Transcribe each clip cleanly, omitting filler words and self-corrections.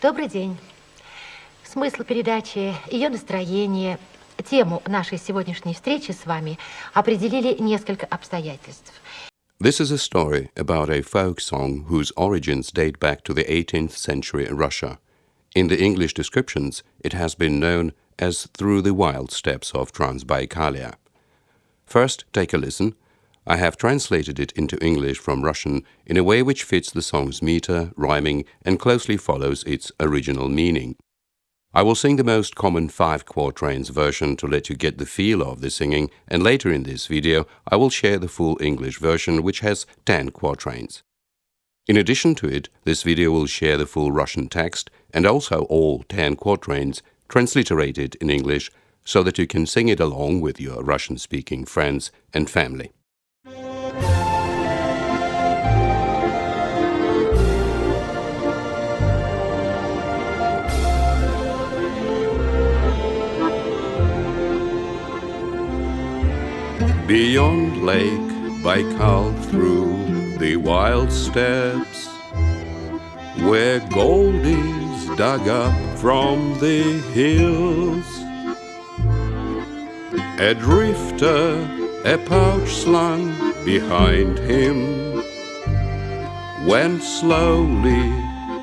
Добрый день. Смысл передачи, ее настроение, тему нашей сегодняшней встречи с вами определили несколько обстоятельств. This is a story about a folk song whose origins date back to the 18th century Russia. In the English descriptions, it has been known as Through the Wild Steppes of Transbaikalia. First, take a listen. I have translated it into English from Russian in a way which fits the song's meter, rhyming, and closely follows its original meaning. I will sing the most common 5 quatrains version to let you get the feel of the singing, and later in this video I will share the full English version which has 10 quatrains. In addition to it, this video will share the full Russian text and also all 10 quatrains transliterated in English so that you can sing it along with your Russian-speaking friends and family. Beyond Lake Baikal, through the wild steppes, where gold is dug up from the hills, a drifter, a pouch slung behind him, went slowly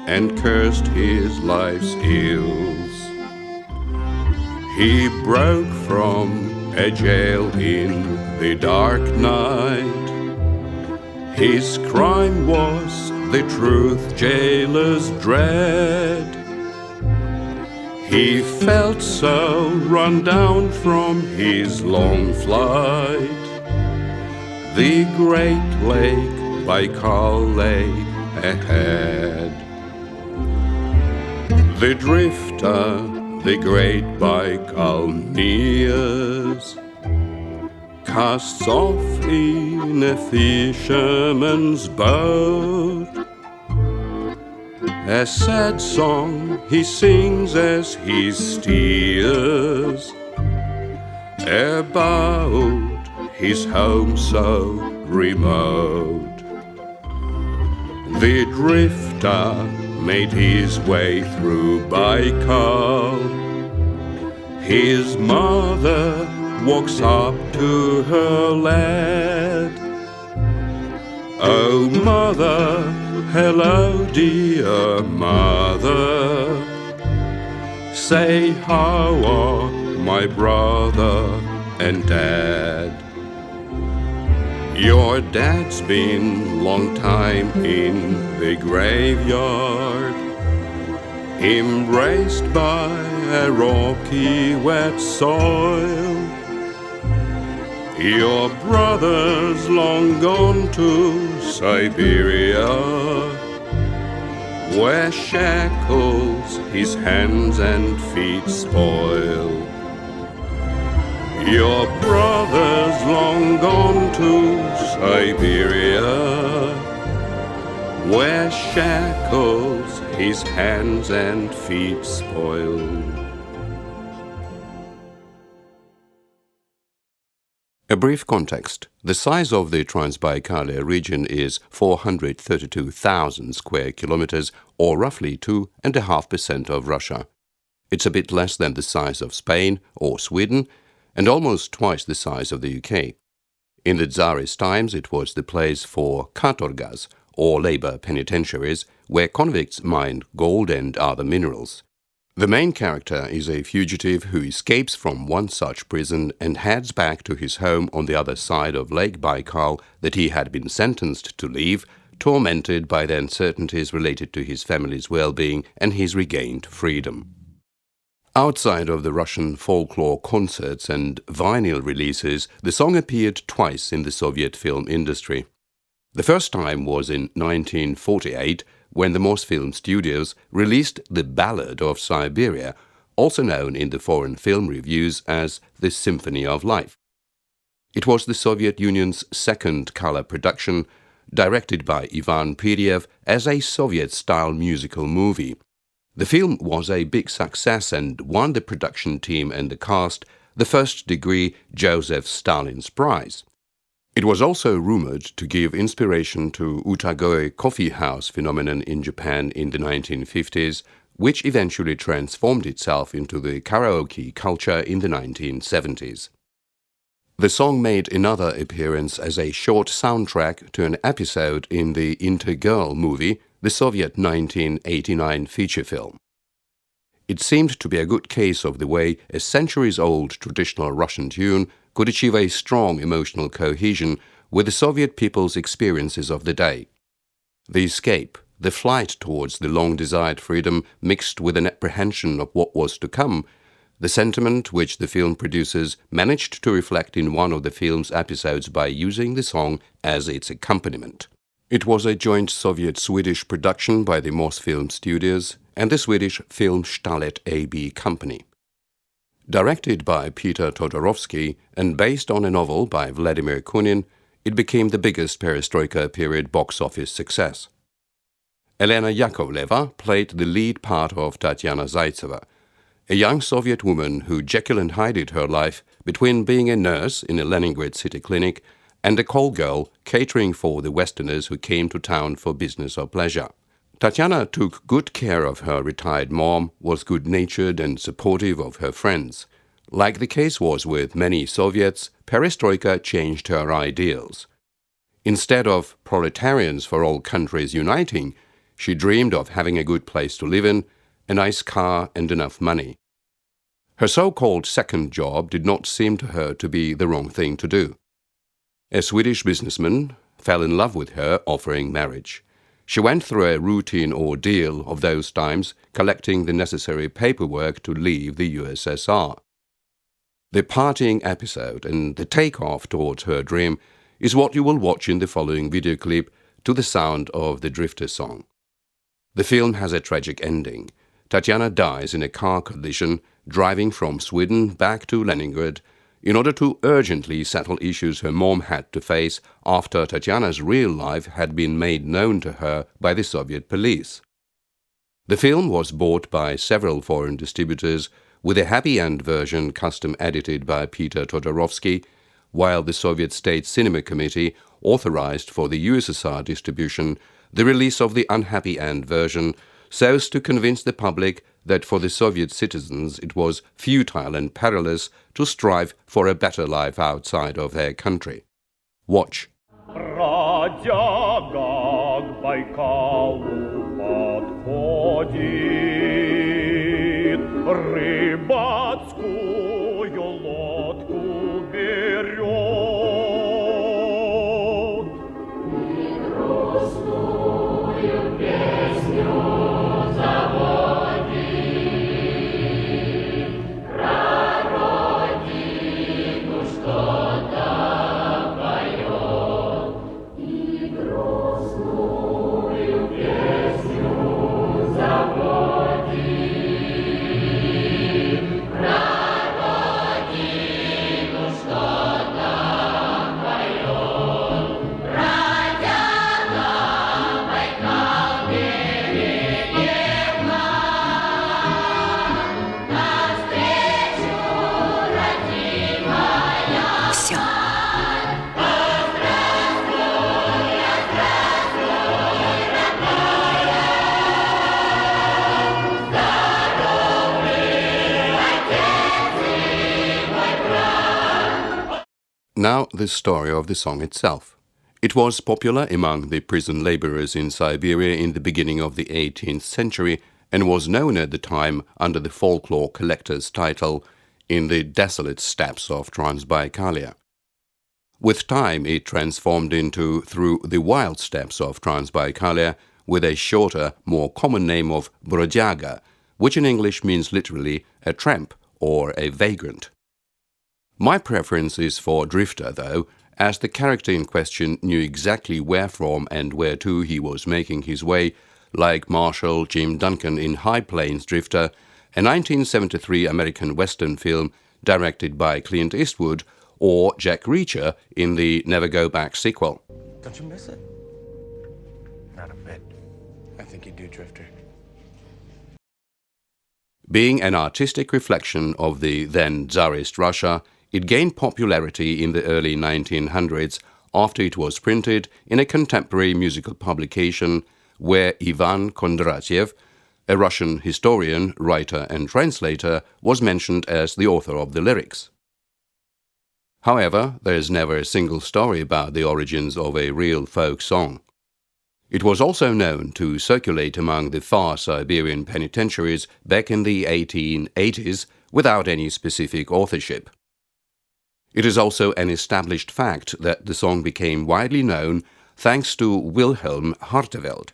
and cursed his life's ills. He broke from a jail in the dark night. His crime was the truth jailors dread. He felt so run down from his long flight. The Great Lake Baikal lay ahead. The drifter, the Great Baikal nears, casts off in a fisherman's boat. A sad song he sings as he steers about his home so remote. The drifter made his way through Baikal. His mother walks up to her lad. Oh mother, hello dear mother, say how are my brother and dad? Your dad's been long time in the graveyard, embraced by a rocky wet soil. Your brother's long gone to Siberia, where shackles his hands and feet spoil. Your brother's long gone to Siberia, where shackles his hands and feet spoil. A brief context. The size of the Transbaikalia region is 432,000 square kilometers, or roughly 2.5% of Russia. It's a bit less than the size of Spain or Sweden, and almost twice the size of the UK. In the Tsarist times, it was the place for katorgas, or labor penitentiaries, where convicts mined gold and other minerals. The main character is a fugitive who escapes from one such prison and heads back to his home on the other side of Lake Baikal that he had been sentenced to leave, tormented by the uncertainties related to his family's well-being and his regained freedom. Outside of the Russian folklore concerts and vinyl releases, the song appeared twice in the Soviet film industry. The first time was in 1948, when the Mosfilm Studios released The Ballad of Siberia, also known in the foreign film reviews as The Symphony of Life. It was the Soviet Union's second color production, directed by Ivan Pyryev as a Soviet-style musical movie. The film was a big success and won the production team and the cast the first-degree Joseph Stalin's Prize. It was also rumored to give inspiration to Utagoe coffee house phenomenon in Japan in the 1950s, which eventually transformed itself into the karaoke culture in the 1970s. The song made another appearance as a short soundtrack to an episode in the Inter-Girl movie, the Soviet 1989 feature film. It seemed to be a good case of the way a centuries-old traditional Russian tune could achieve a strong emotional cohesion with the Soviet people's experiences of the day. The escape, the flight towards the long-desired freedom mixed with an apprehension of what was to come, the sentiment which the film produces managed to reflect in one of the film's episodes by using the song as its accompaniment. It was a joint Soviet-Swedish production by the Mosfilm Studios and the Swedish Film Stallet AB company. Directed by Peter Todorovsky and based on a novel by Vladimir Kunin, it became the biggest perestroika period box office success. Elena Yakovleva played the lead part of Tatyana Zaitseva, a young Soviet woman who Jekyll and Hyded her life between being a nurse in a Leningrad city clinic and a call girl catering for the Westerners who came to town for business or pleasure. Tatyana took good care of her retired mom, was good-natured and supportive of her friends. Like the case was with many Soviets, perestroika changed her ideals. Instead of proletarians for all countries uniting, she dreamed of having a good place to live in, a nice car and enough money. Her so-called second job did not seem to her to be the wrong thing to do. A Swedish businessman fell in love with her, offering marriage. She went through a routine ordeal of those times, collecting the necessary paperwork to leave the USSR. The partying episode and the takeoff towards her dream is what you will watch in the following video clip to the sound of the Drifter song. The film has a tragic ending. Tatyana dies in a car collision driving from Sweden back to Leningrad in order to urgently settle issues her mom had to face after Tatyana's real life had been made known to her by the Soviet police. The film was bought by several foreign distributors, with a happy end version custom edited by Peter Todorovsky, while the Soviet State Cinema Committee authorized for the USSR distribution the release of the unhappy end version so as to convince the public that for the Soviet citizens it was futile and perilous to strive for a better life outside of their country. Watch. Now the story of the song itself. It was popular among the prison laborers in Siberia in the beginning of the 18th century and was known at the time under the folklore collector's title In the Desolate Steppes of Transbaikalia. With time it transformed into Through the Wild Steppes of Transbaikalia with a shorter, more common name of Brodyaga, which in English means literally a tramp or a vagrant. My preference is for Drifter, though, as the character in question knew exactly where from and where to he was making his way, like Marshal Jim Duncan in High Plains Drifter, a 1973 American Western film directed by Clint Eastwood, or Jack Reacher in the Never Go Back sequel. Don't you miss it? Not a bit. I think you do, Drifter. Being an artistic reflection of the then Tsarist Russia, it gained popularity in the early 1900s after it was printed in a contemporary musical publication where Ivan Kondratyev, A Russian historian, writer and translator was mentioned as the author of the lyrics. However, there is never a single story about the origins of a real folk song. It was also known to circulate among the far Siberian penitentiaries back in the 1880s without any specific authorship. It is also an established fact that the song became widely known thanks to Wilhelm Hartevelt,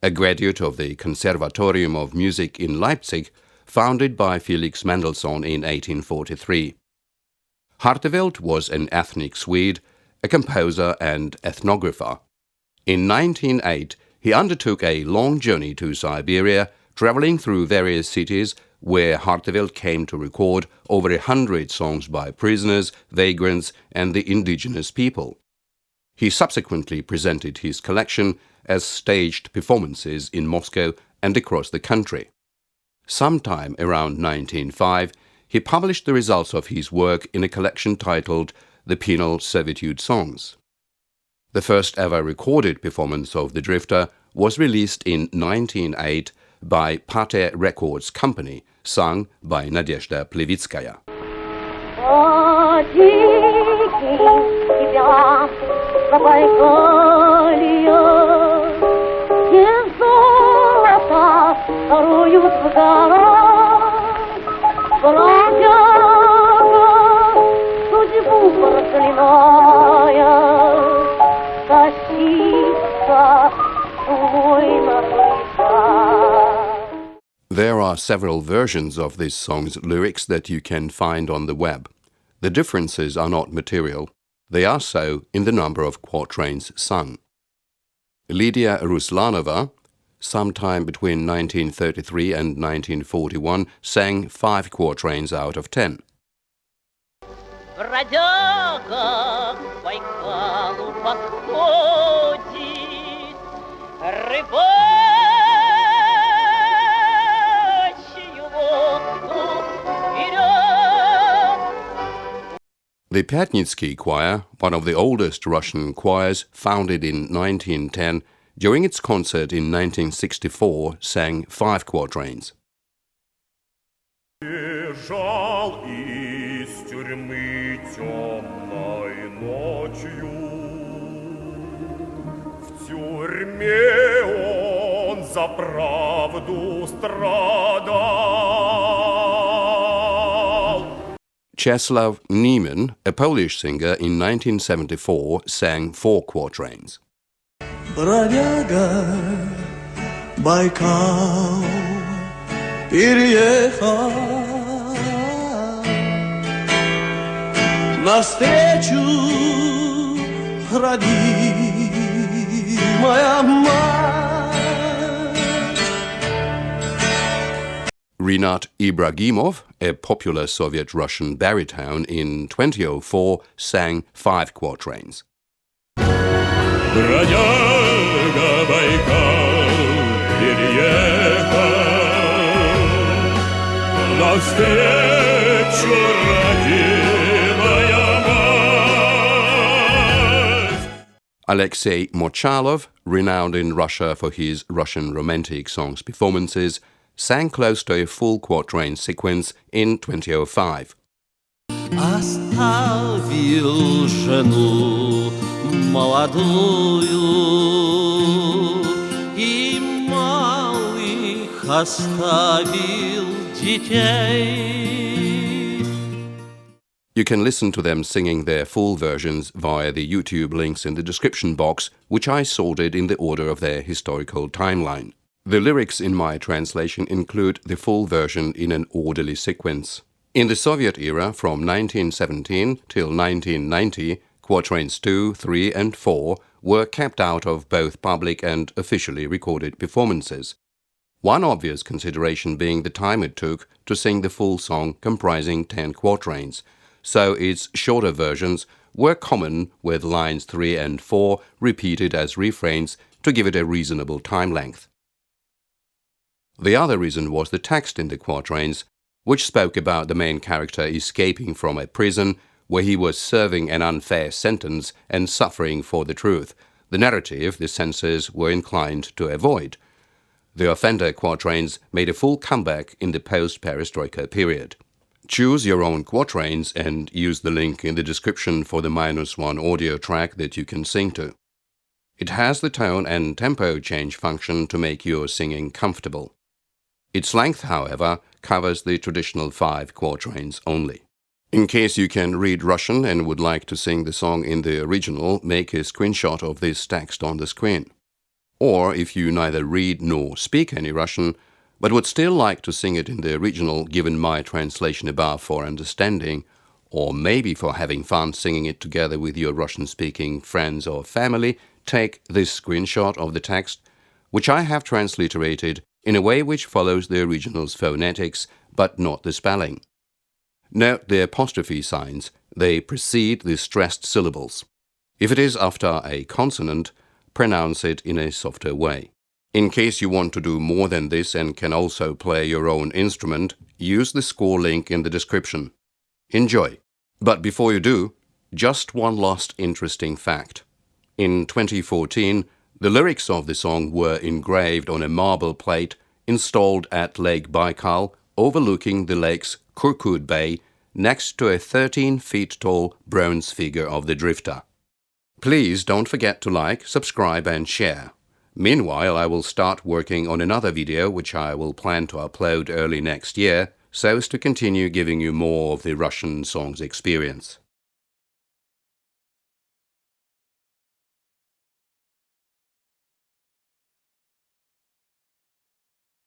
a graduate of the Conservatorium of Music in Leipzig, founded by Felix Mendelssohn in 1843. Hartevelt was an ethnic Swede, a composer and ethnographer. In 1908, he undertook a long journey to Siberia, traveling through various cities where Hartevelt came to record over 100 songs by prisoners, vagrants, and the indigenous people. He subsequently presented his collection as staged performances in Moscow and across the country. Sometime around 1905, he published the results of his work in a collection titled The Penal Servitude Songs. The first ever recorded performance of the Drifter was released in 1908 by Pate Records Company, sung by Nadezhda Plevitskaya. There are several versions of this song's lyrics that you can find on the web. The differences are not material. They are so in the number of quatrains sung. Lydia Ruslanova, sometime between 1933 and 1941, sang 5 quatrains out of 10. Бродяга к Байкалу подходит, рыбачью лодку берет. The Pyatnitsky Choir, one of the oldest Russian choirs, founded in 1910, during its concert in 1964, sang 5 quatrains. Бежал из тюрьмы темной ночью, в тюрьме он за правду страдал. Czesław Niemann, a Polish singer, in 1974 sang 4 quatrains. Бродяга Байкал переехал навстречу родимая мать. Rinat Ibragimov, a popular Soviet-Russian baritone, in 2004 sang 5 quatrains. Бродяга Байкал переехал навстречу родимая мать. Alexei Mochalov, renowned in Russia for his Russian romantic songs performances, sang close to a full quatrain sequence in 2005. Оставил жену молодую и малых оставил детей. You can listen to them singing their full versions via the YouTube links in the description box, which I sorted in the order of their historical timeline. The lyrics in my translation include the full version in an orderly sequence. In the Soviet era, from 1917 till 1990, quatrains 2, 3 and 4 were kept out of both public and officially recorded performances. One obvious consideration being the time it took to sing the full song comprising 10 quatrains, so its shorter versions were common with lines 3 and 4 repeated as refrains to give it a reasonable time length. The other reason was the text in the quatrains, which spoke about the main character escaping from a prison where he was serving an unfair sentence and suffering for the truth, the narrative the censors were inclined to avoid. The offender quatrains made a full comeback in the post-perestroika period. Choose your own quatrains and use the link in the description for the -1 audio track that you can sing to. It has the tone and tempo change function to make your singing comfortable. Its length, however, covers the traditional 5 quatrains only. In case you can read Russian and would like to sing the song in the original, make a screenshot of this text on the screen. Or if you neither read nor speak any Russian, but would still like to sing it in the original given my translation above for understanding, or maybe for having fun singing it together with your Russian-speaking friends or family, take this screenshot of the text, which I have transliterated in a way which follows the original's phonetics, but not the spelling. Note the apostrophe signs, they precede the stressed syllables. If it is after a consonant, pronounce it in a softer way. In case you want to do more than this and can also play your own instrument, use the score link in the description. Enjoy! But before you do, just one last interesting fact. In 2014, the lyrics of the song were engraved on a marble plate installed at Lake Baikal, overlooking the lake's Kurkud Bay, next to a 13-feet-tall bronze figure of the drifter. Please don't forget to like, subscribe and share. Meanwhile, I will start working on another video which I will plan to upload early next year, so as to continue giving you more of the Russian songs experience.